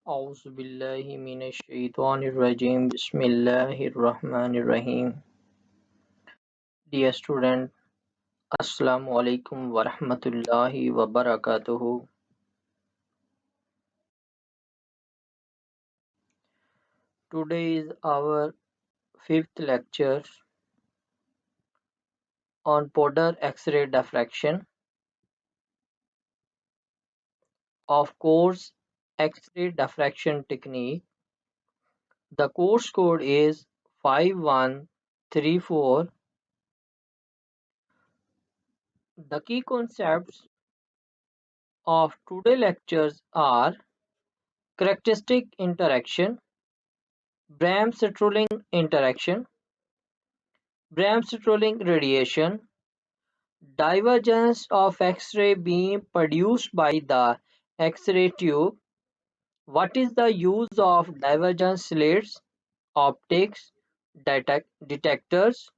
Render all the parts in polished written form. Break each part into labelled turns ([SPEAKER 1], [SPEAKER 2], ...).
[SPEAKER 1] أعوذ بالله من الشيطان الرجيم بسم الله الرحمن الرحيم. Dear student, Assalamu alaikum wa rahmatullahi wa barakatuhu. Today is our fifth lecture on powder X-ray diffraction of course X-ray diffraction technique. The course code is 5134. The key concepts of today's lectures are characteristic interaction, Bremsstrahlung interaction, Bremsstrahlung radiation, divergence of X-ray beam produced by the X-ray tube, what is the use of divergence slits, optics, detectors,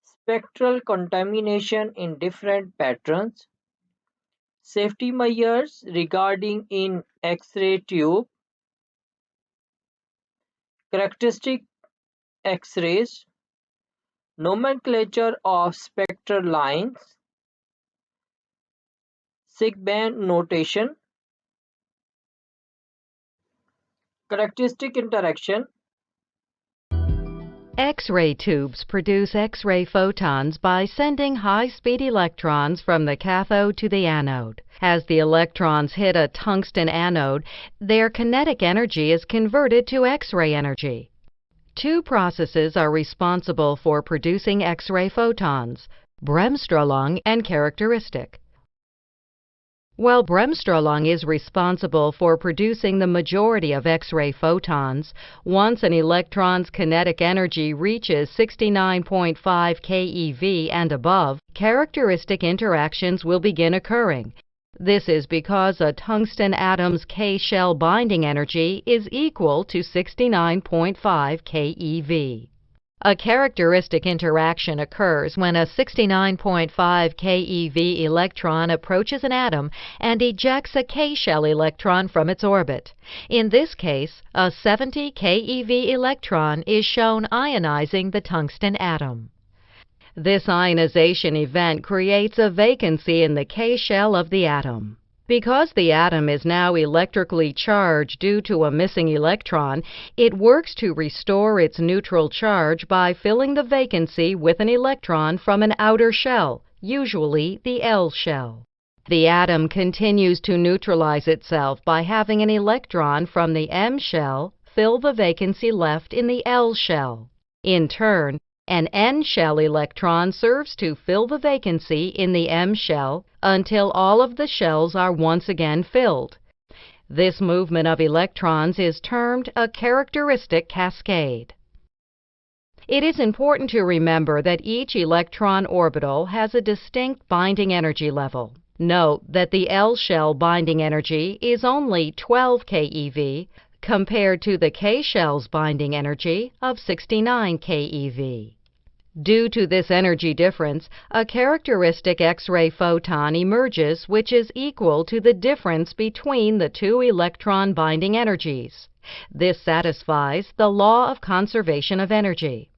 [SPEAKER 1] spectral contamination in different patterns, safety measures regarding in X-ray tube, characteristic X-rays, nomenclature of spectral lines, Siegbahn notation, characteristic interaction,
[SPEAKER 2] X-ray tubes produce X-ray photons by sending high-speed electrons from the cathode to the anode. As the electrons hit a tungsten anode, their kinetic energy is converted to X-ray energy. Two processes are responsible for producing X-ray photons: Bremsstrahlung and characteristic. While Bremsstrahlung is responsible for producing the majority of X-ray photons, once an electron's kinetic energy reaches 69.5 keV and above, characteristic interactions will begin occurring. This is because a tungsten atom's K-shell binding energy is equal to 69.5 keV. A characteristic interaction occurs when a 69.5 keV electron approaches an atom and ejects a K-shell electron from its orbit. In this case, a 70 keV electron is shown ionizing the tungsten atom. This ionization event creates a vacancy in the K-shell of the atom. Because the atom is now electrically charged due to a missing electron, it works to restore its neutral charge by filling the vacancy with an electron from an outer shell, usually the L shell. The atom continues to neutralize itself by having an electron from the M shell fill the vacancy left in the L shell. In turn, an N shell electron serves to fill the vacancy in the M shell until all of the shells are once again filled. This movement of electrons is termed a characteristic cascade. It is important to remember that each electron orbital has a distinct binding energy level. Note that the L shell binding energy is only 12 keV compared to the K shell's binding energy of 69 keV. Due to this energy difference, a characteristic X-ray photon emerges which is equal to the difference between the two electron binding energies. This satisfies the law of conservation of energy.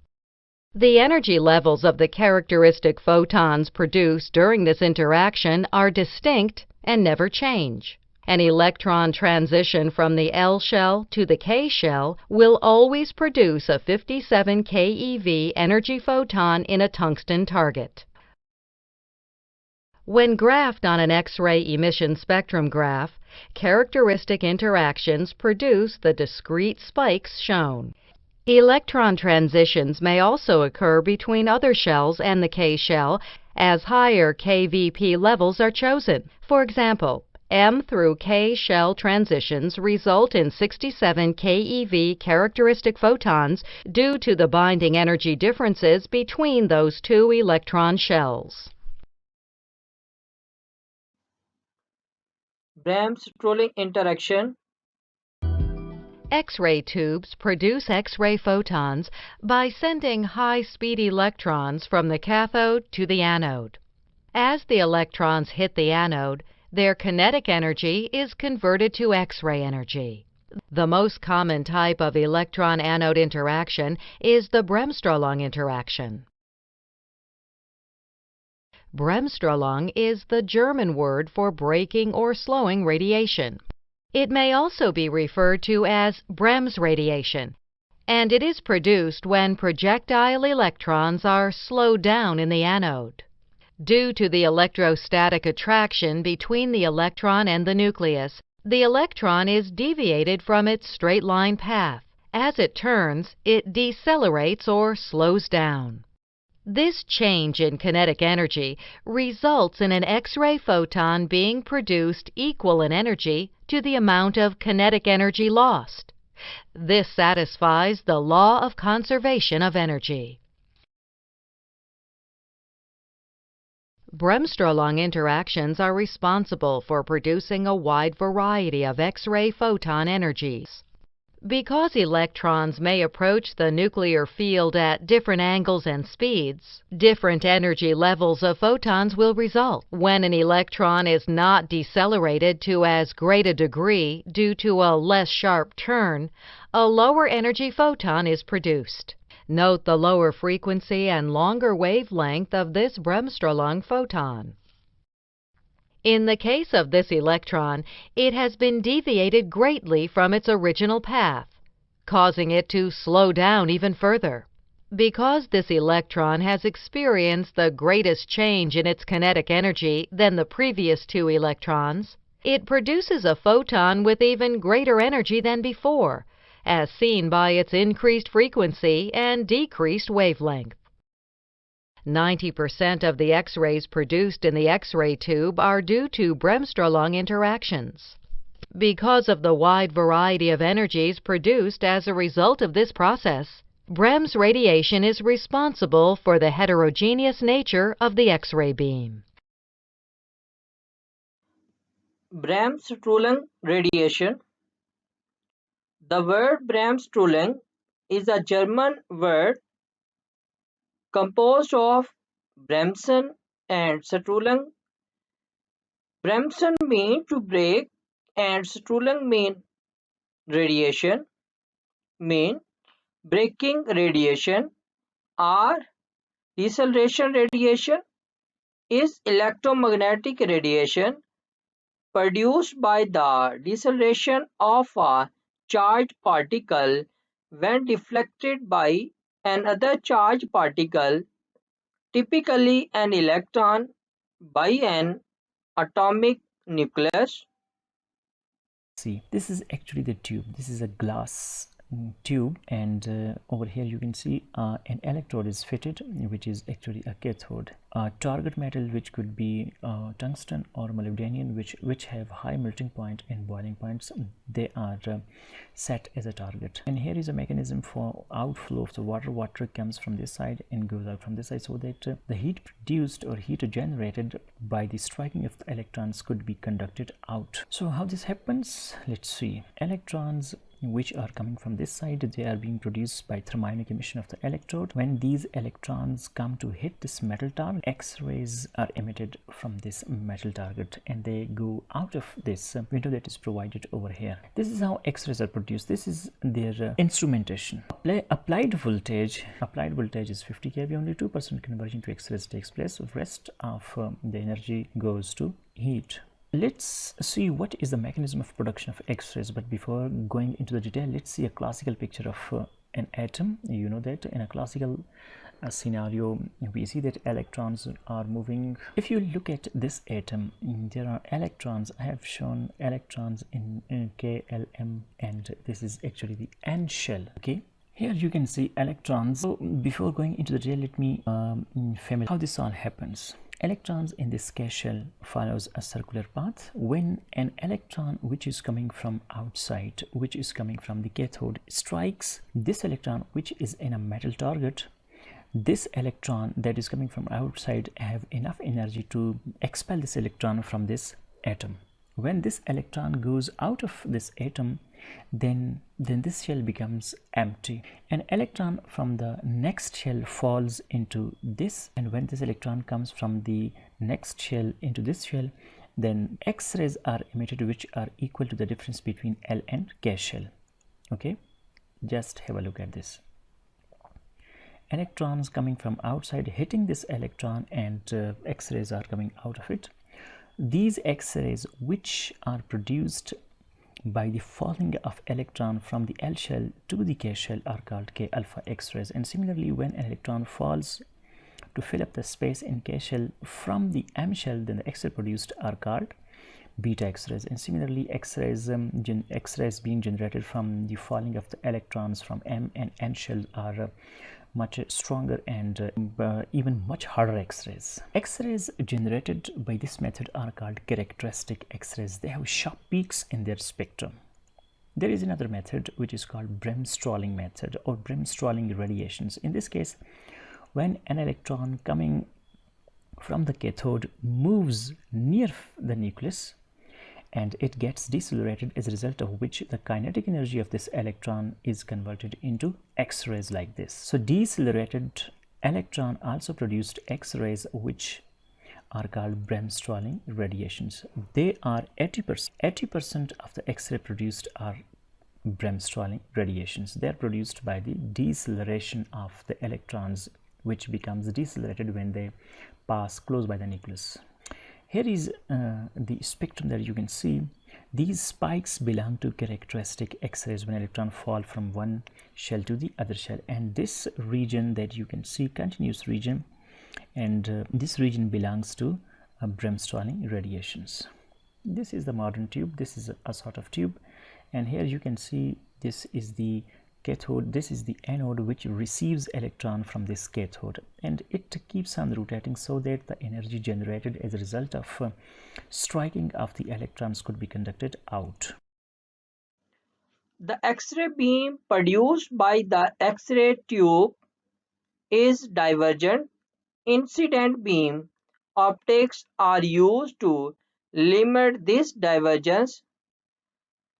[SPEAKER 2] The energy levels of the characteristic photons produced during this interaction are distinct and never change. An electron transition from the L shell to the K shell will always produce a 57 keV energy photon in a tungsten target. When graphed on an X-ray emission spectrum graph, characteristic interactions produce the discrete spikes shown. Electron transitions may also occur between other shells and the K shell as higher kVp levels are chosen. For example, M through K shell transitions result in 67 keV characteristic photons due to the binding energy differences between those two electron shells.
[SPEAKER 1] Bremsstrahlung interaction,
[SPEAKER 2] X-ray tubes produce X-ray photons by sending high-speed electrons from the cathode to the anode. As the electrons hit the anode, their kinetic energy is converted to X-ray energy. The most common type of electron-anode interaction is the Bremsstrahlung interaction. Bremsstrahlung is the German word for breaking or slowing radiation. It may also be referred to as Brems radiation, and it is produced when projectile electrons are slowed down in the anode. Due to the electrostatic attraction between the electron and the nucleus, the electron is deviated from its straight-line path. As it turns, it decelerates or slows down. This change in kinetic energy results in an X-ray photon being produced equal in energy to the amount of kinetic energy lost. This satisfies the law of conservation of energy. Bremsstrahlung interactions are responsible for producing a wide variety of X-ray photon energies. Because electrons may approach the nuclear field at different angles and speeds, different energy levels of photons will result. When an electron is not decelerated to as great a degree due to a less sharp turn, a lower energy photon is produced. Note the lower frequency and longer wavelength of this Bremsstrahlung photon. In the case of this electron, it has been deviated greatly from its original path, causing it to slow down even further. Because this electron has experienced the greatest change in its kinetic energy than the previous two electrons, it produces a photon with even greater energy than before, as seen by its increased frequency and decreased wavelength. 90% of the X-rays produced in the X-ray tube are due to Bremsstrahlung interactions. Because of the wide variety of energies produced as a result of this process, Brems radiation is responsible for the heterogeneous nature of the X-ray beam.
[SPEAKER 1] Bremsstrahlung radiation. The word Bremsstrahlung is a German word composed of Bremsen and Strahlung. Bremsen mean to break and Strahlung mean radiation, mean breaking radiation or deceleration radiation is electromagnetic radiation produced by the deceleration of a charged particle when deflected by another charged particle, typically an electron, by an atomic nucleus.
[SPEAKER 3] See, this is actually the tube. This is a glass tube, and over here you can see an electrode is fitted, which is actually a cathode. A target metal, which could be tungsten or molybdenum, which have high melting point and boiling points, they are set as a target. And here is a mechanism for outflow of the water. Water comes from this side and goes out from this side, so that the heat produced or heat generated by the striking of the electrons could be conducted out. So how this happens, let's see. Electrons which are coming from this side, they are being produced by thermionic emission of the electrode. When these electrons come to hit this metal target, X-rays are emitted from this metal target and they go out of this window that is provided over here. This is how X-rays are produced. This is their instrumentation. Applied voltage is 50 kV. Only 2% conversion to X-rays takes place. The rest of the energy goes to heat. Let's see what is the mechanism of production of X-rays, but before going into the detail, let's see a classical picture of an atom. You know that in a classical scenario we see that electrons are moving. If you look at this atom, there are electrons. I have shown electrons in K, L, M, and this is actually the N shell. Okay, here you can see electrons. So before going into the detail, let me familiarize how this all happens. Electrons in this K shell follows a circular path. When an electron which is coming from outside, which is coming from the cathode, strikes this electron which is in a metal target, this electron that is coming from outside have enough energy to expel this electron from this atom. When this electron goes out of this atom, then this shell becomes empty. An electron from the next shell falls into this, and when this electron comes from the next shell into this shell, Then X-rays are emitted which are equal to the difference between L and K shell. Okay, just have a look at this. Electrons coming from outside hitting this electron, and X-rays are coming out of it. These X-rays which are produced by the falling of electron from the L shell to the K shell are called K alpha X-rays. And similarly, when an electron falls to fill up the space in K shell from the M shell, then the X-ray produced are called beta X-rays. And similarly, X-rays being generated from the falling of the electrons from M and N shells are much stronger and even much harder X-rays. X-rays generated by this method are called characteristic X-rays. They have sharp peaks in their spectrum. There is another method which is called Bremsstrahlung method or Bremsstrahlung radiations. In this case, when an electron coming from the cathode moves near the nucleus, and it gets decelerated, as a result of which the kinetic energy of this electron is converted into X-rays like this. So decelerated electron also produced X-rays which are called Bremsstrahlung radiations. They are 80%. 80% of the X-ray produced are Bremsstrahlung radiations. They are produced by the deceleration of the electrons, which becomes decelerated when they pass close by the nucleus. Here is the spectrum that you can see. These spikes belong to characteristic X-rays when electrons fall from one shell to the other shell, and this region that you can see, continuous region, and this region belongs to Bremsstrahlung radiations. This is the modern tube. This is a sort of tube, and here you can see this is the cathode, this is the anode which receives electron from this cathode, and it keeps on rotating so that the energy generated as a result of striking of the electrons could be conducted out.
[SPEAKER 1] The X-ray beam produced by the X-ray tube is divergent. Incident beam optics are used to limit this divergence.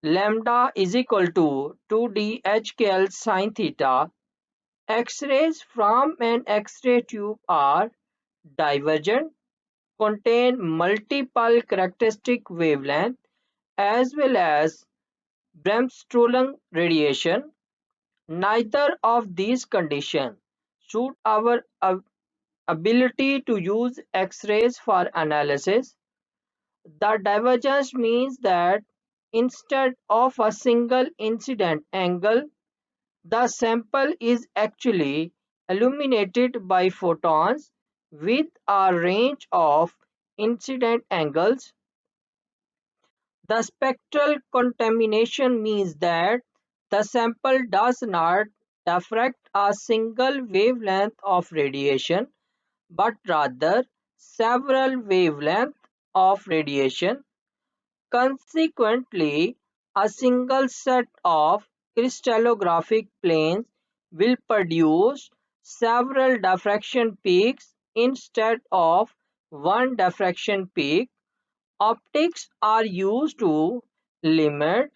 [SPEAKER 1] Lambda is equal to 2d HKL sin theta. X-rays from an X-ray tube are divergent, contain multiple characteristic wavelengths as well as Bremsstrahlung radiation. Neither of these conditions suit our ability to use X-rays for analysis. The divergence means that instead of a single incident angle, the sample is actually illuminated by photons with a range of incident angles. The spectral contamination means that the sample does not diffract a single wavelength of radiation, but rather several wavelengths of radiation. Consequently, a single set of crystallographic planes will produce several diffraction peaks instead of one diffraction peak. Optics are used to limit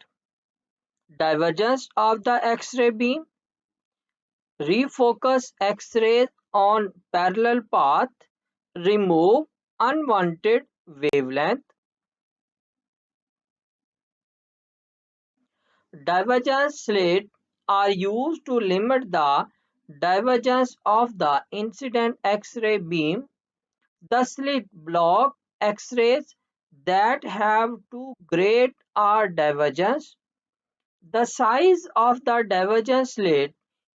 [SPEAKER 1] divergence of the X-ray beam, refocus X-rays on parallel path, remove unwanted wavelength. Divergence slits are used to limit the divergence of the incident X-ray beam. The slit block X-rays that have too great a divergence. The size of the divergence slit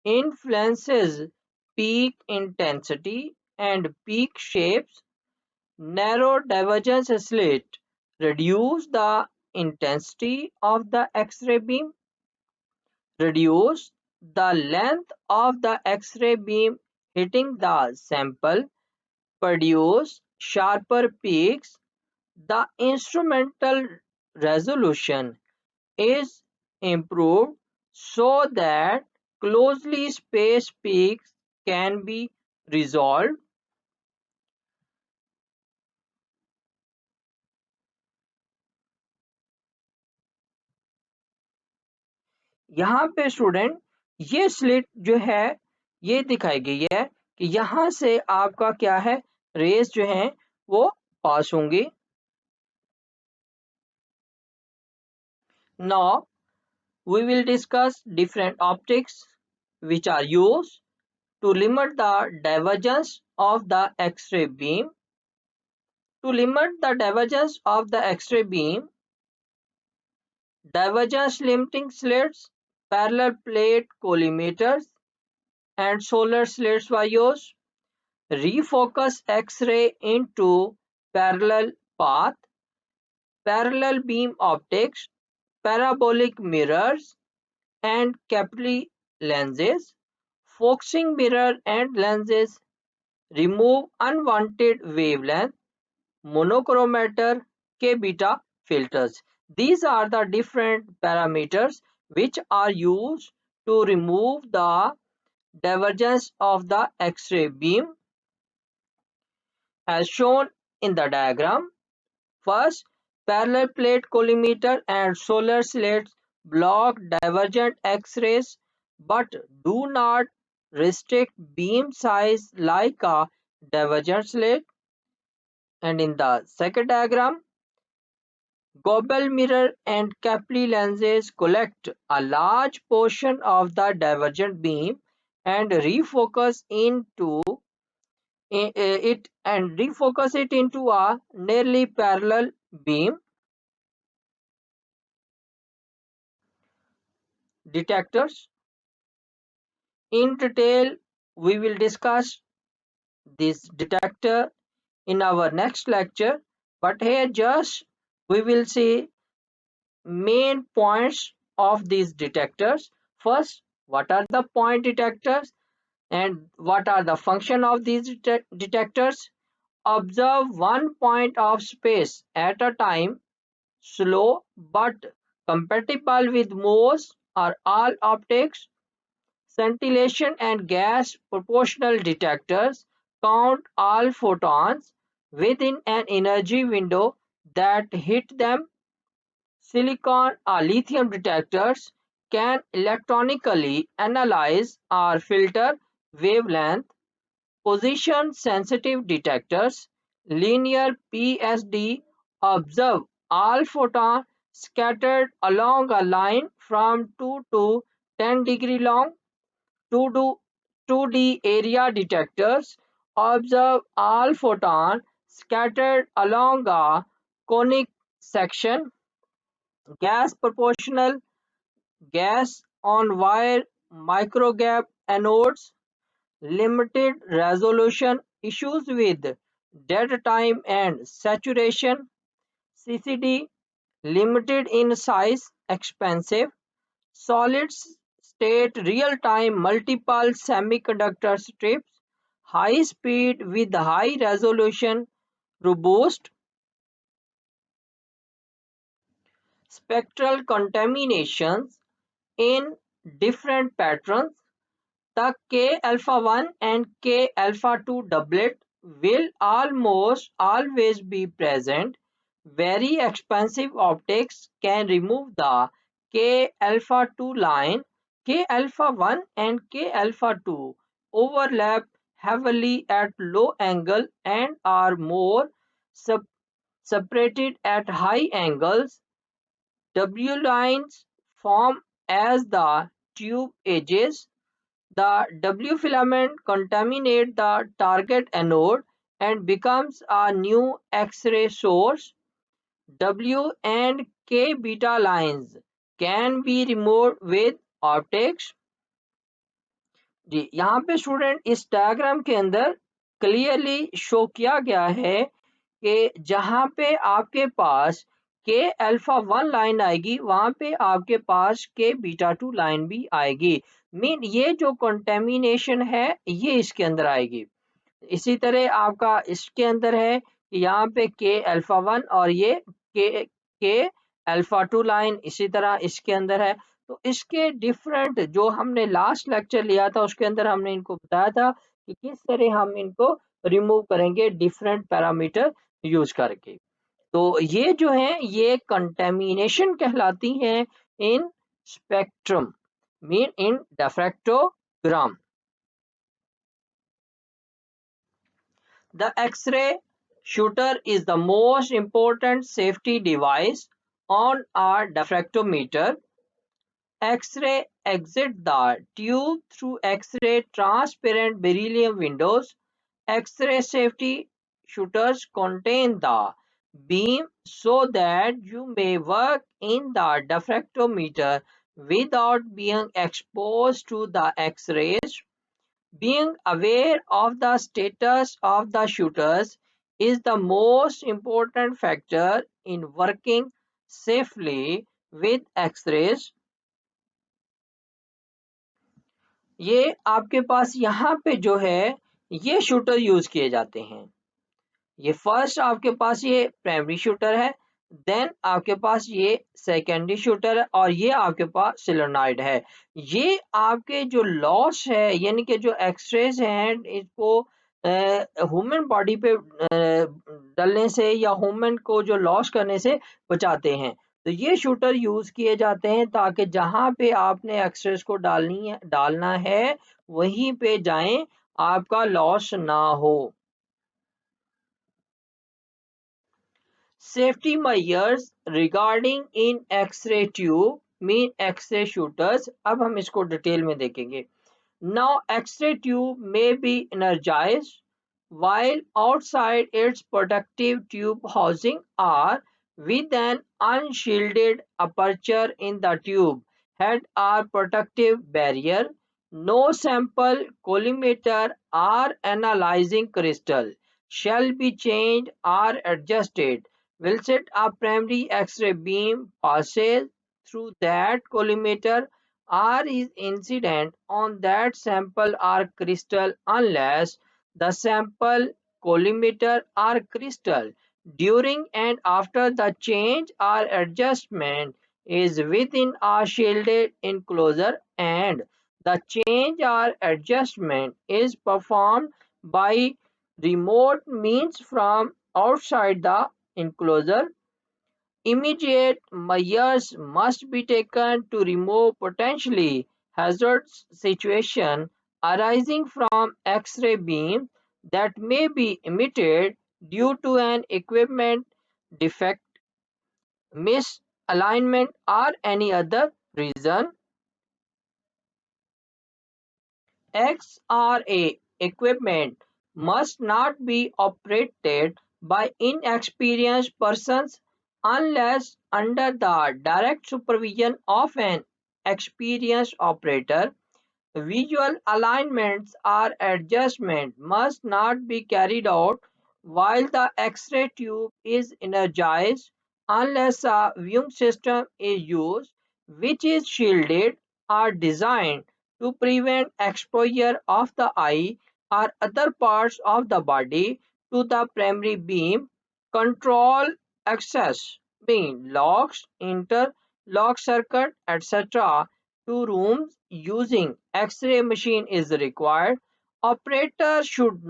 [SPEAKER 1] influences peak intensity and peak shapes. Narrow divergence slit reduce the intensity of the X-ray beam, reduce the length of the X-ray beam hitting the sample, produce sharper peaks. The instrumental resolution is improved so that closely spaced peaks can be resolved. यहाँ पे student ये slit जो है ये दिखाई गई है कि यहाँ से आपका क्या है रेस जो है वो पास होंगे Now we will discuss different optics which are used to limit the divergence of the X-ray beam. To limit the divergence of the X-ray beam, divergence limiting slits, parallel plate collimators, and solar slits were used. Refocus X-ray into parallel path, parallel beam optics, parabolic mirrors, and capillary lenses. Focusing mirror and lenses remove unwanted wavelength, monochromator, K-beta filters. These are the different parameters which are used to remove the divergence of the X-ray beam as shown in the diagram. First, parallel plate collimator and solar slits block divergent X-rays but do not restrict beam size like a divergent slit. And in the second diagram, gobble mirror and capillary lenses collect a large portion of the divergent beam and refocus it into a nearly parallel beam. Detectors. In detail, we will discuss this detector in our next lecture, but here just we will see main points of these detectors. First, what are the point detectors and what are the function of these detectors? Observe one point of space at a time, slow but compatible with most or all optics. Scintillation and gas proportional detectors count all photons within an energy window that hit them. Silicon or lithium detectors can electronically analyze or filter wavelength. Position sensitive detectors, linear PSD, observe all photons scattered along a line from 2 to 10 degree long. 2D area detectors observe all photons scattered along a conic section. Gas proportional, gas on wire microgap anodes, limited resolution, issues with dead time and saturation. CCD, limited in size, expensive. Solid state real time multiple semiconductor strips, high speed with high resolution, robust. Spectral contaminations in different patterns. The K alpha 1 and K alpha 2 doublet will almost always be present. Very expensive optics can remove the K alpha 2 line. K alpha 1 and K alpha 2 overlap heavily at low angle and are more separated at high angles. W lines form as the tube edges. The W filament contaminates the target anode and becomes a new X-ray source. W and K beta lines can be removed with optics. जी यहाँ पे student इस diagram के अंदर clearly show किया गया है कि जहाँ पे आपके पास के अल्फा 1 लाइन आएगी वहां पे आपके पास के बीटा 2 लाइन भी आएगी। मीन ये जो कंटेमिनेशन है ये इसके अंदर आएगी। इसी तरह आपका इसके अंदर है कि यहाँ पे के अल्फा 1 और ये के अल्फा 2 लाइन इसी तरह इसके अंदर है। तो इसके डिफरेंट जो हमने लास्ट लेक्चर लिया था उसके अंदर हमने इनको बताया था कि किस तरह हम इनको रिमूव करेंगे डिफरेंट पैरामीटर यूज करके। तो ये जो है ये कंटेमिनेशन कहलाती हैं in spectrum mean in diffractogram. The X-ray shooter is the most important safety device on a diffractometer. X-ray exit the tube through X-ray transparent beryllium windows. X-ray safety shutters contain the beam so that you may work in the diffractometer without being exposed to the X-rays. Being aware of the status of the shutters is the most important factor in working safely with X-rays. ये आपके पास यहाँ पे जो है ये shooter use किए जाते हैं। ये फर्स्ट आपके पास ये प्राइमरी शूटर है, देन आपके पास ये सेकेंडरी शूटर है और ये आपके पास सिलोनाइड है। ये आपके जो लॉस है यानी कि जो एक्सरेज हैं इसको ह्यूमन बॉडी पे डलने से या ह्यूमन को जो लॉस करने से बचाते हैं। तो ये शूटर यूज किए जाते हैं ताकि जहां पे आपने एक्सरेज को डालना है वहीं पे जाएं, आपका लॉस ना हो। Safety measures regarding in X-ray tube mean X-ray shooters। अब हम इसको डिटेल में देखेंगे। Now X-ray tube may be energized while outside its protective tube housing or with an unshielded aperture in the tube head or protective barrier. No sample, collimator or analyzing crystal shall be changed or adjusted whilst a primary X-ray beam passes through that collimator or is incident on that sample or crystal unless the sample, collimator or crystal during and after the change or adjustment is within a shielded enclosure and the change or adjustment is performed by remote means from outside the enclosure. Immediate measures must be taken to remove potentially hazardous situations arising from X-ray beams that may be emitted due to an equipment defect, misalignment, or any other reason. X-ray equipment must not be operated by inexperienced persons unless under the direct supervision of an experienced operator. Visual alignments or adjustment must not be carried out while the X-ray tube is energized unless a viewing system is used which is shielded or designed to prevent exposure of the eye or other parts of the body to the primary beam. Control access being locks, interlock circuit, etc. to rooms using X-ray machine is required. Operator should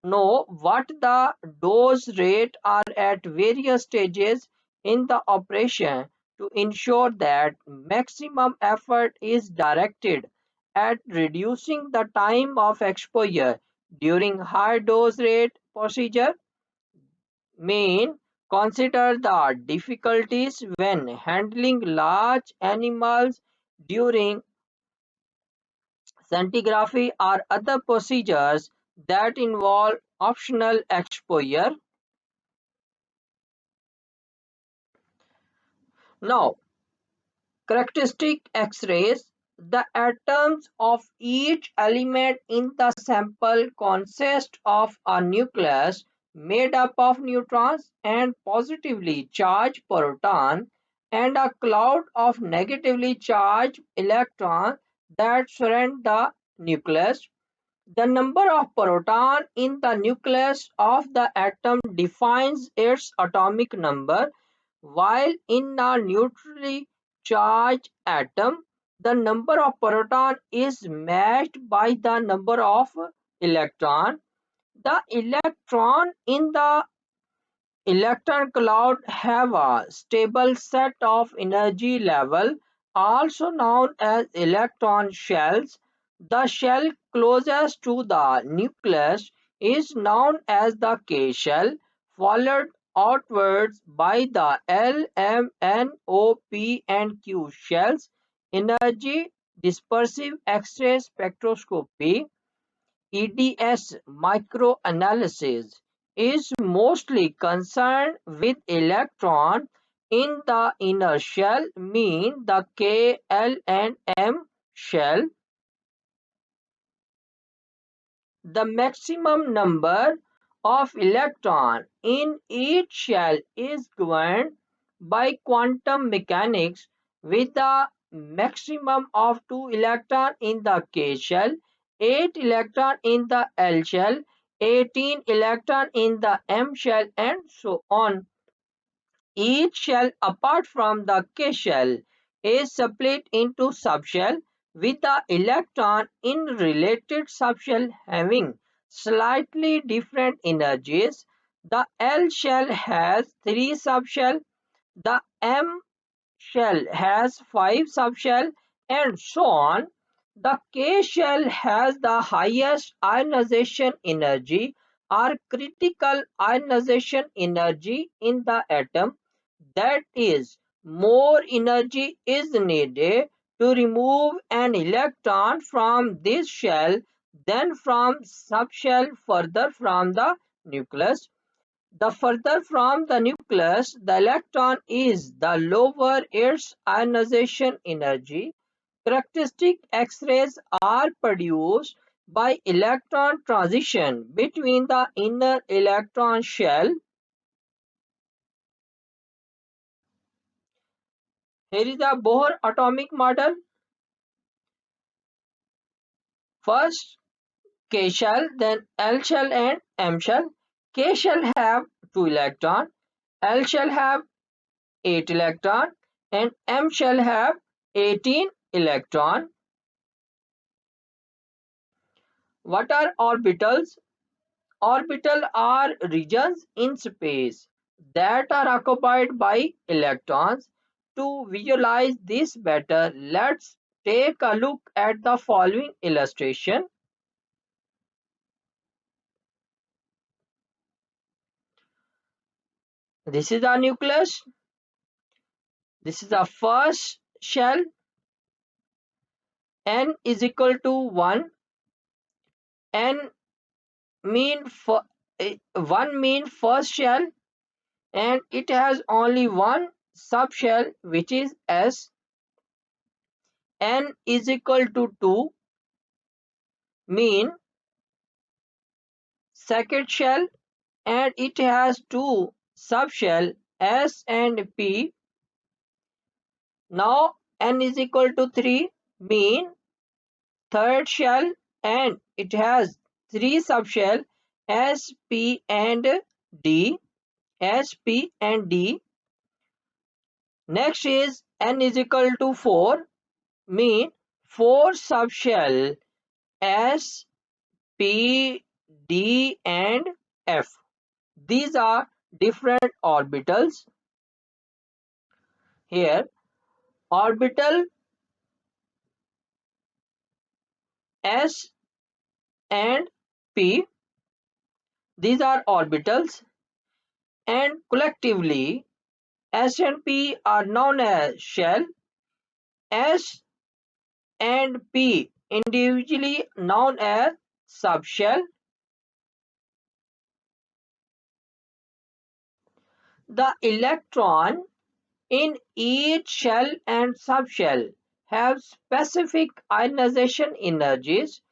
[SPEAKER 1] know what the dose rate are at various stages in the operation to ensure that maximum effort is directed at reducing the time of exposure during high dose rate procedure. Main consider the difficulties when handling large animals during scintigraphy or other procedures that involve optional exposure. Now, characteristic X-rays. The atoms of each element in the sample consist of a nucleus made up of neutrons and positively charged proton and a cloud of negatively charged electrons that surround the nucleus. The number of protons in the nucleus of the atom defines its atomic number, while in a neutrally charged atom, the number of protons is matched by the number of electrons. The electron in the electron cloud have a stable set of energy level, also known as electron shells. The shell closest to the nucleus is known as the K shell, followed outwards by the L, M, N, O, P and Q shells. Energy dispersive X-ray spectroscopy (EDS) microanalysis is mostly concerned with electrons in the inner shell, mean the K, L and M shell. The maximum number of electrons in each shell is governed by quantum mechanics, with a maximum of 2 electrons in the K shell, 8 electrons in the L shell, 18 electrons in the M shell and so on. Each shell apart from the K shell is split into subshell, with the electron in related subshell having slightly different energies. The L shell has 3 subshells, the M shell has 5 subshells and so on. The K shell has the highest ionization energy or critical ionization energy in the atom, that is, more energy is needed to remove an electron from this shell than from subshell further from the nucleus. The further from the nucleus the electron is, the lower its ionization energy. Characteristic X-rays are produced by electron transition between the inner electron shell. Here is the Bohr atomic model. First K shell, then L shell and M shell. K shell have 2 electrons, L shell have 8 electrons and M shell have 18 electrons. What are orbitals? Orbitals are regions in space that are occupied by electrons. To visualize this better, let's take a look at the following illustration. This is the nucleus. This is the first shell. N is equal to 1. N mean 1 mean first shell and it has only one subshell, which is S. N is equal to 2 mean second shell and it has two subshell S and P. Now N is equal to 3 mean third shell and it has three subshell S, P and D. S, P and D. Next is N is equal to 4 mean 4 subshell S, P, D and F. These are different orbitals. Here orbital S and P, these are orbitals, and collectively S and P are known as shell. S and P individually known as subshell. The electron in each shell and subshell have specific ionization energies,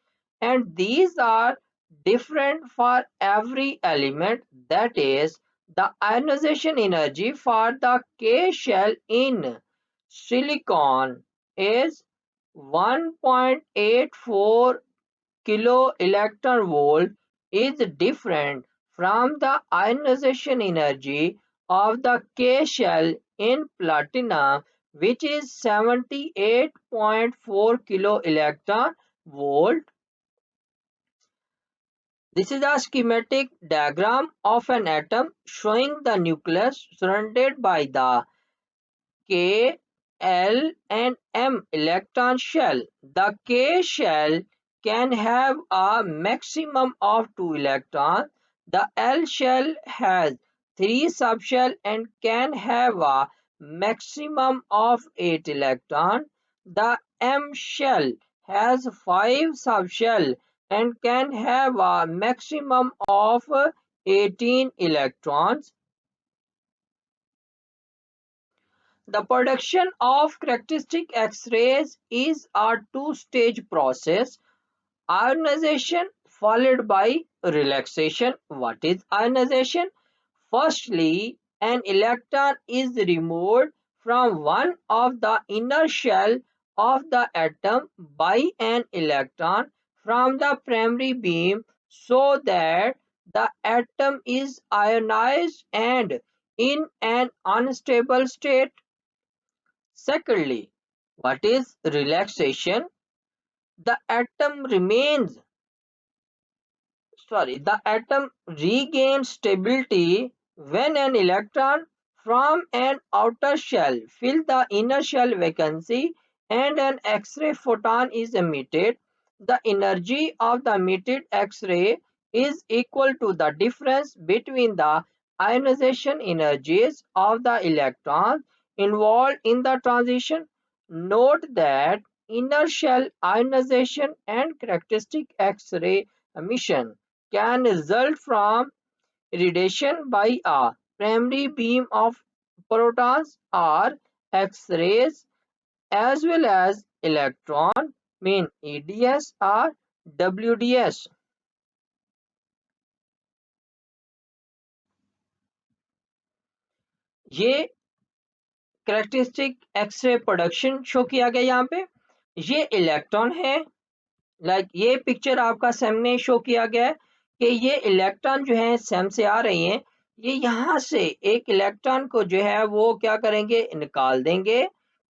[SPEAKER 1] and these are different for every element. That is, the ionization energy for the K shell in silicon is 1.84 kilo electron volt, is different from the ionization energy of the K shell in platinum, which is 78.4 kilo electron volt. This is a schematic diagram of an atom showing the nucleus surrounded by the K, L and M electron shell. The K shell can have a maximum of 2 electrons. The L shell has 3 subshell and can have a maximum of 8 electrons. The M shell has 5 subshell and can have a maximum of 18 electrons. The production of characteristic X-rays is a two-stage process: ionization followed by relaxation. What is ionization? Firstly, an electron is removed from one of the inner shell of the atom by an electron from the primary beam so that the atom is ionized and in an unstable state. Secondly, what is relaxation? The atom remains the atom regains stability when an electron from an outer shell fills the inner shell vacancy and an X-ray photon is emitted. The energy of the emitted X-ray is equal to the difference between the ionization energies of the electrons involved in the transition. Note that inner shell ionization and characteristic X-ray emission can result from irradiation by a primary beam of protons or X-rays as well as electron mean EDS or WDS. ये characteristic x ray production show किया गया यहाँ पे। ये electron है, ये picture आपका सामने शो किया गया है कि ये इलेक्ट्रॉन जो है सेम से आ रही हैं। ये यहाँ से एक इलेक्ट्रॉन को जो है वो क्या करेंगे, निकाल देंगे।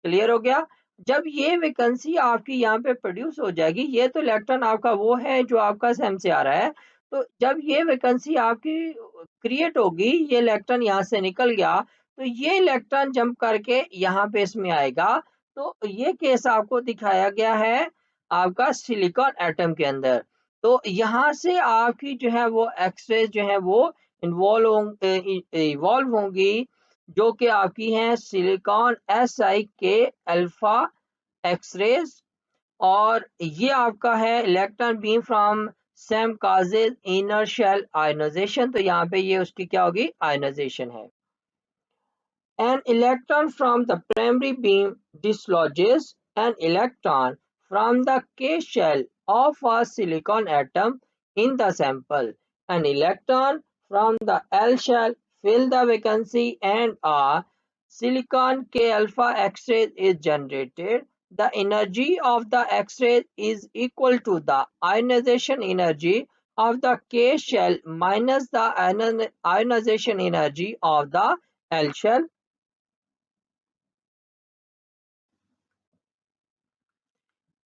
[SPEAKER 1] क्लियर हो गया। जब ये वैकेंसी आपकी यहाँ पे प्रोड्यूस हो जाएगी, ये तो इलेक्ट्रॉन आपका वो है जो आपका सेम से आ रहा है, तो जब ये वैकेंसी आपकी क्रिएट होगी, ये इलेक्ट्रॉन यहाँ से निकल गया, तो ये इलेक्ट्रॉन जंप करके यहाँ पे इसमें आएगा। तो ये केस आपको दिखाया गया है आपका सिलिकॉन एटम के अंदर। तो यहाँ से आपकी जो है वो एक्सरेज जो है वो इवॉल्व होंगी, जो कि आपकी हैं सिलिकॉन SiK अल्फा एक्सरेज, और ये आपका है electron beam from same causes inner shell ionisation. तो यहाँ पे ये उसकी क्या होगी, आयोनाइजेशन है। An electron from the primary beam dislodges an electron from the K shell of a silicon atom in the sample. An electron from the L shell fills the vacancy and a silicon K alpha X-ray is generated. The energy of the X-ray is equal to the ionization energy of the K shell minus the ionization energy of the L shell.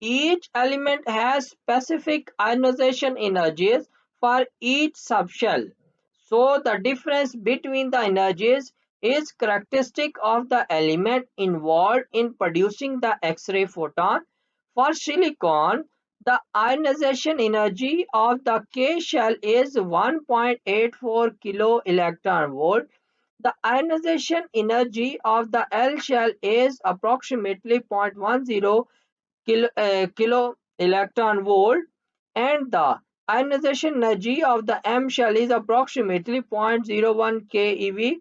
[SPEAKER 1] Each element has specific ionization energies for each subshell, so the difference between the energies is characteristic of the element involved in producing the X-ray photon. For silicon, the ionization energy of the K shell is 1.84 kilo electron volt. The ionization energy of the L shell is approximately 0.10 kilo electron volt, and the ionization energy of the M shell is approximately 0.01 keV.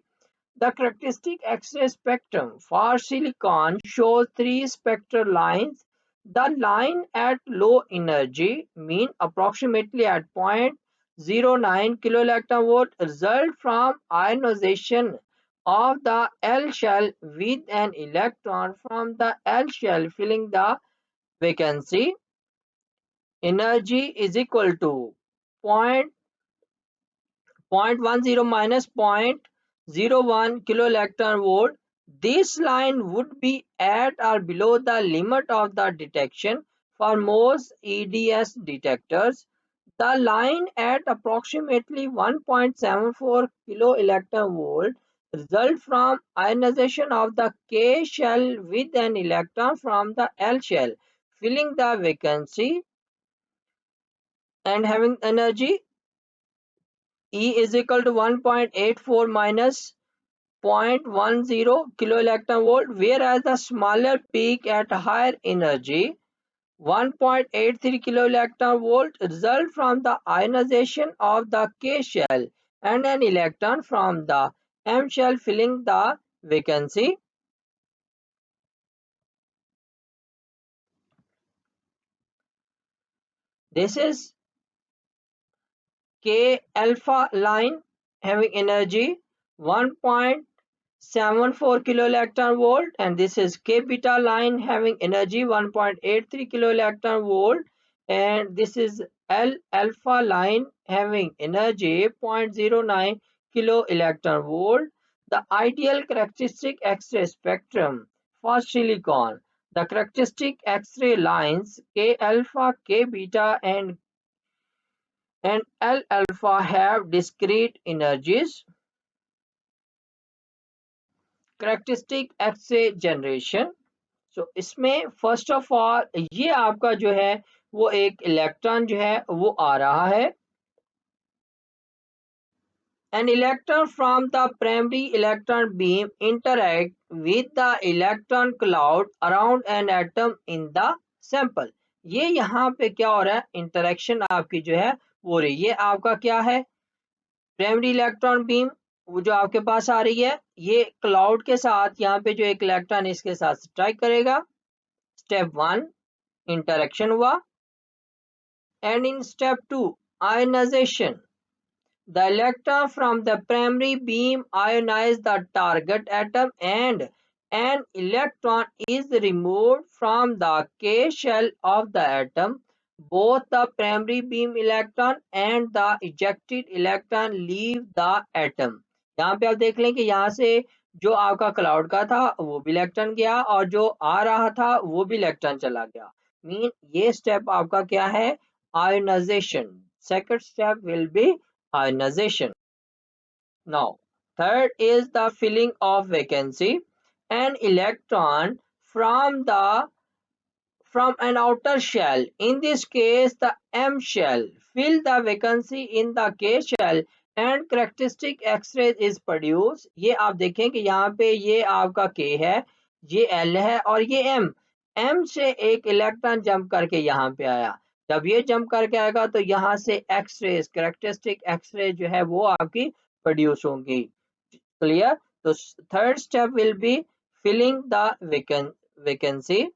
[SPEAKER 1] The characteristic X-ray spectrum for silicon shows three spectral lines. The line at low energy, mean approximately at 0.09 kiloelectron volt, result from ionization of the L shell with an electron from the L shell filling the vacancy. Energy is equal to 0.10 minus 0.01 kiloelectron volt. This line would be at or below the limit of the detection for most EDS detectors. The line at approximately 1.74 kiloelectron volt result from ionization of the K shell with an electron from the L shell filling the vacancy and having energy E is equal to 1.84 minus 0.10 kilo electron volt, whereas the smaller peak at higher energy 1.83 kilo electron volt result from the ionization of the K shell and an electron from the M shell filling the vacancy. This is K alpha line having energy 1.74 kilo electron volt, and this is K beta line having energy 1.83 kilo electron volt, and this is L alpha line having energy 0.09 kilo electron volt. The ideal characteristic X-ray spectrum for silicon. The characteristic X-ray lines K alpha, K beta and L alpha have discrete energies. Characteristic X-ray generation. So इसमें first of all ये आपका जो है वो एक electron जो है वो आ रहा है. An electron from the primary electron beam interact with the electron cloud around an atom in the sample. ये यहाँ पे क्या हो रहा है, इंटरेक्शन आपकी जो है वो रही है. आपका क्या है, प्राइमरी इलेक्ट्रॉन बीम वो जो आपके पास आ रही है, ये क्लाउड के साथ यहाँ पे जो एक इलेक्ट्रॉन इसके साथ स्ट्राइक करेगा. स्टेप 1 इंटरेक्शन हुआ. And in step 2 ionisation. The electron from the primary beam ionize the target atom and an electron is removed from the K shell of the atom. Both the primary beam electron and the ejected electron leave the atom. यहाँ पे आप देख लें कि यहाँ से जो आपका क्लाउड का था वो भी इलेक्ट्रॉन गया और जो आ रहा था वो भी इलेक्ट्रॉन चला गया. मीन ये स्टेप आपका क्या है, ionisation. Second step will be ionization. Now, third is the filling of vacancy. An electron from an outer shell, in this case the M shell, fill the vacancy in the K shell and characteristic X-ray is produced. ये आप देखें कि यहाँ पे ये आपका K है, ये L है और ये M से एक इलेक्ट्रॉन जंप करके यहाँ पे आया. जब ये जंप करके आएगा तो यहाँ से एक्सरे, कैरेक्टरिस्टिक एक्सरे जो है वो आपकी प्रोड्यूस होंगी. क्लियर. तो third step will be filling the vacancy.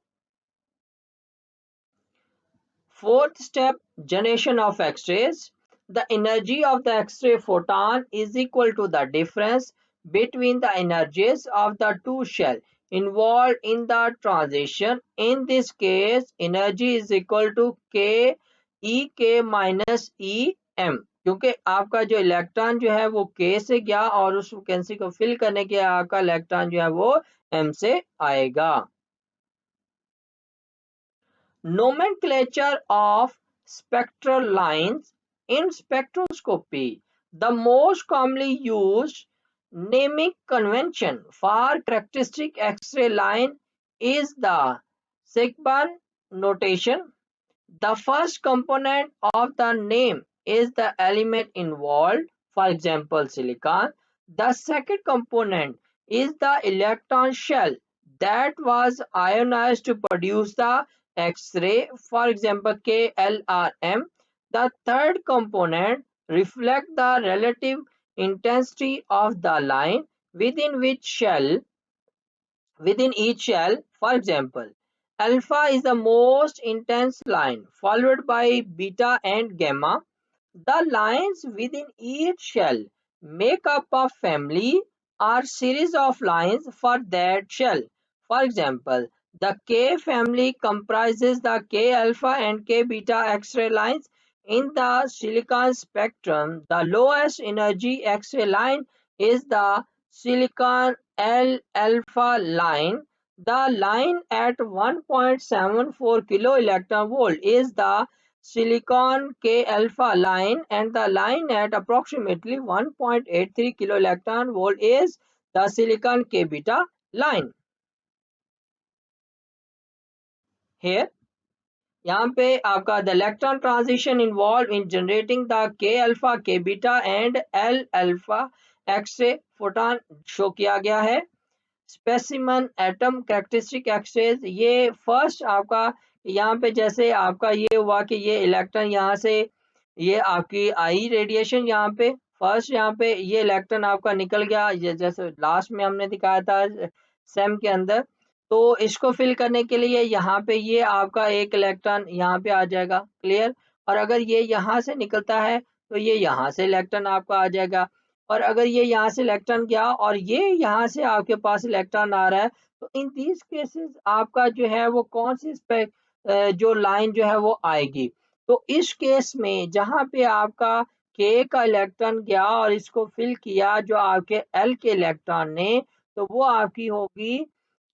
[SPEAKER 1] Fourth step, generation of X-rays. The energy of the X-ray photon is equal to the difference between the energies of the two shells involved in the transition. In this case, energy is equal to K E K minus E M. क्योंकि आपका जो electron जो है वो K से गया और उस वैकेंसी को फिल करने के आपका इलेक्ट्रॉन जो है वो M से आएगा. Nomenclature of spectral lines in spectroscopy. The most commonly used naming convention for characteristic X-ray line is the Siegbahn notation. The first component of the name is the element involved, for example silicon. The second component is the electron shell that was ionized to produce the X-ray, for example KLRM. The third component reflects the relative intensity of the line within each shell. For example, alpha is the most intense line, followed by beta and gamma. The lines within each shell make up a family or series of lines for that shell. For example, the K family comprises the K alpha and K beta X-ray lines. In the silicon spectrum, the lowest energy X-ray line is the silicon L alpha line. The line at 1.74 kilo electron volt is the silicon K alpha line, and the line at approximately 1.83 kilo electron volt is the silicon K beta line. Here यहाँ पे आपका the electron transition involve in generating the K alpha, K beta and L alpha X ray photon show किया गया है। Specimen atom characteristic X rays, ये first आपका यहाँ पे जैसे आपका ये हुआ कि ये इलेक्ट्रॉन यहाँ से ये आपकी आई रेडिएशन यहाँ पे फर्स्ट यहाँ पे ये इलेक्ट्रॉन आपका निकल गया, ये जैसे लास्ट में हमने दिखाया था सेम के अंदर। तो इसको फिल करने के लिए यहाँ पे ये आपका एक इलेक्ट्रॉन यहाँ पे आ जाएगा, क्लियर। और अगर ये यहाँ से निकलता है तो ये यहाँ से इलेक्ट्रॉन आपका आ जाएगा। और अगर ये यहाँ से इलेक्ट्रॉन गया और ये यहाँ से आपके पास इलेक्ट्रॉन आ रहा है, तो इन दीज केसेस आपका जो है वो कौन सी जो लाइन जो है वो आएगी। तो इस केस में जहाँ पे आपका के का इलेक्ट्रॉन गया और इसको फिल किया जो आपके एल के इलेक्ट्रॉन ने, तो वो आपकी होगी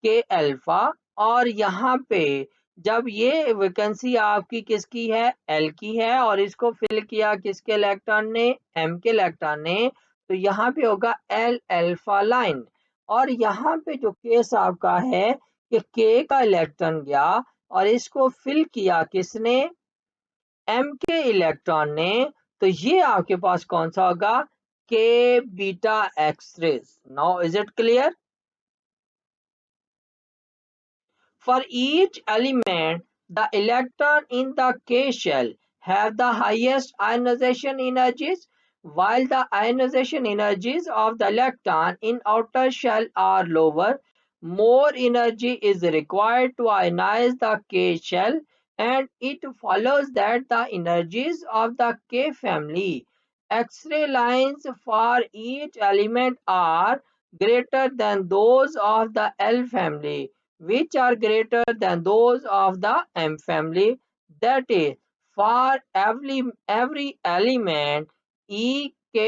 [SPEAKER 1] के अल्फा। और यहाँ पे जब ये वैकेंसी आपकी किसकी है, एल की है, और इसको फिल किया किसके इलेक्ट्रॉन ने, एम के इलेक्ट्रॉन ने, तो यहाँ पे होगा एल अल्फा लाइन। और यहाँ पे जो केस आपका है कि के का इलेक्ट्रॉन गया और इसको फिल किया किसने, एम के इलेक्ट्रॉन ने, तो ये आपके पास कौन सा होगा, K beta X rays. Now is it clear? For each element, the electron in the K shell have the highest ionization energies, while the ionization energies of the electron in outer shell are lower. More energy is required to ionize the K shell, and it follows that the energies of the K family X-ray lines for each element are greater than those of the L family, which are greater than those of the M family. That is, for every element, EK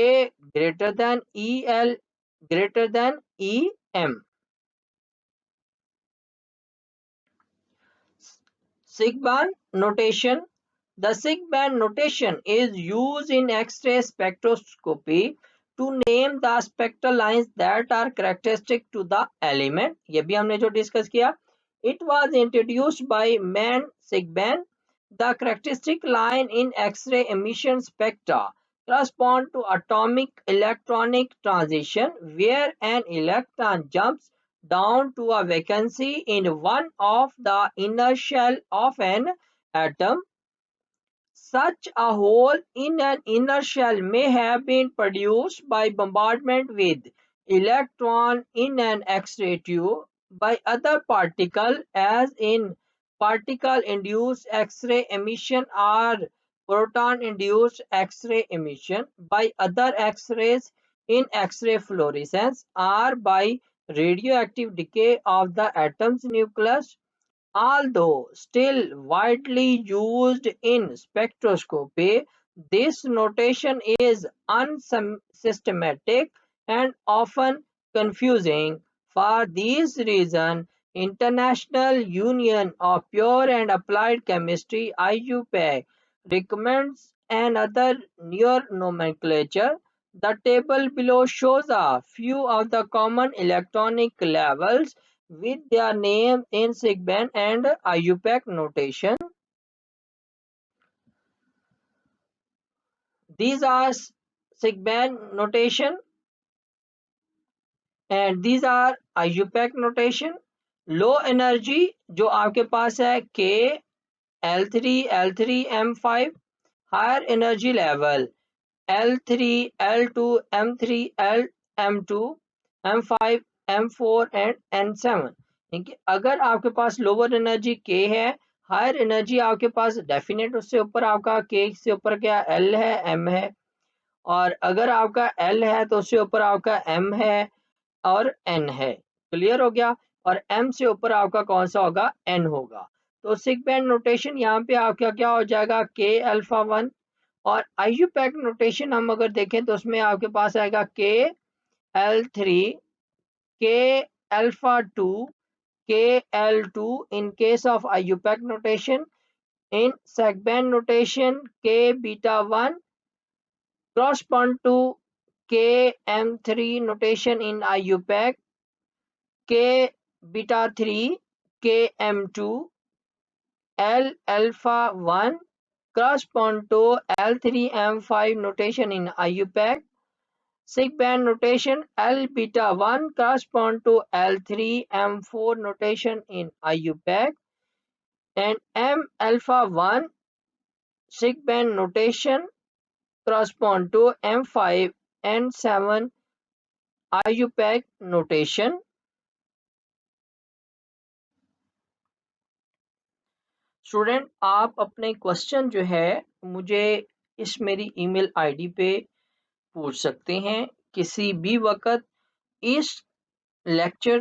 [SPEAKER 1] greater than EL greater than EM. Siegbahn notation. The Siegbahn notation is used in X-ray spectroscopy to name the spectral lines that are characteristic to the element. ये भी हमने जो discuss किया. It was introduced by man Siegbahn. The characteristic line in X-ray emission spectra correspond to atomic electronic transition where an electron jumps down to a vacancy in one of the inner shell of an atom. Such a hole in an inner shell may have been produced by bombardment with electron in an X-ray tube by other particle, as in particle-induced X-ray emission or proton-induced X-ray emission, by other X-rays in X-ray fluorescence, or by radioactive decay of the atom's nucleus. Although still widely used in spectroscopy, this notation is unsystematic and often confusing. For these reasons, International Union of Pure and Applied Chemistry (IUPAC) recommends another newer nomenclature. The table below shows a few of the common electronic levels with their name in Siegbahn and IUPAC notation. These are Siegbahn notation and these are IUPAC notation. Low energy जो आपके पास है K, L3, L3, M5. Higher energy level L3, L2, M3, M2, M5, M4 and N7. ठीक है, अगर आपके पास lower energy K है, higher energy आपके पास definite उससे ऊपर आपका K से ऊपर क्या L है, M है। और अगर आपका L है तो उससे ऊपर आपका M है और N है। क्लियर हो गया। और M से ऊपर आपका कौन सा होगा, N होगा। तो सिग्बैंड नोटेशन यहाँ पे आपका क्या हो जाएगा, K अल्फा 1। और IUPAC नोटेशन हम अगर देखें तो उसमें आपके पास आएगा K L3, K alpha 2, K L2 in case of IUPAC notation. In Siegbahn notation, K beta 1 correspond to K M3 notation in IUPAC, K beta 3, K M2 L alpha 1 correspond to L3M5 notation in IUPAC. Siegbahn notation L beta 1 correspond to L3M4 notation in IUPAC, and M alpha 1 Siegbahn notation correspond to M5 and 7 IUPAC notation. Student आप अपने question जो है मुझे इस मेरी email ID पे पूछ सकते हैं किसी भी वक्त, इस लेक्चर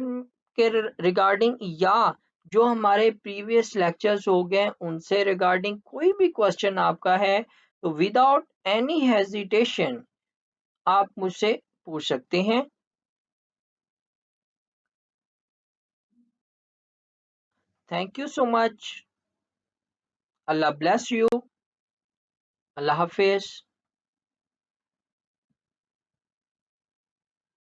[SPEAKER 1] के रिगार्डिंग या जो हमारे प्रीवियस लेक्चर्स हो गए उनसे रिगार्डिंग कोई भी क्वेश्चन आपका है तो विदाउट एनी हेजिटेशन आप मुझसे पूछ सकते हैं। Thank you so much. Allah bless you. Allah Hafiz.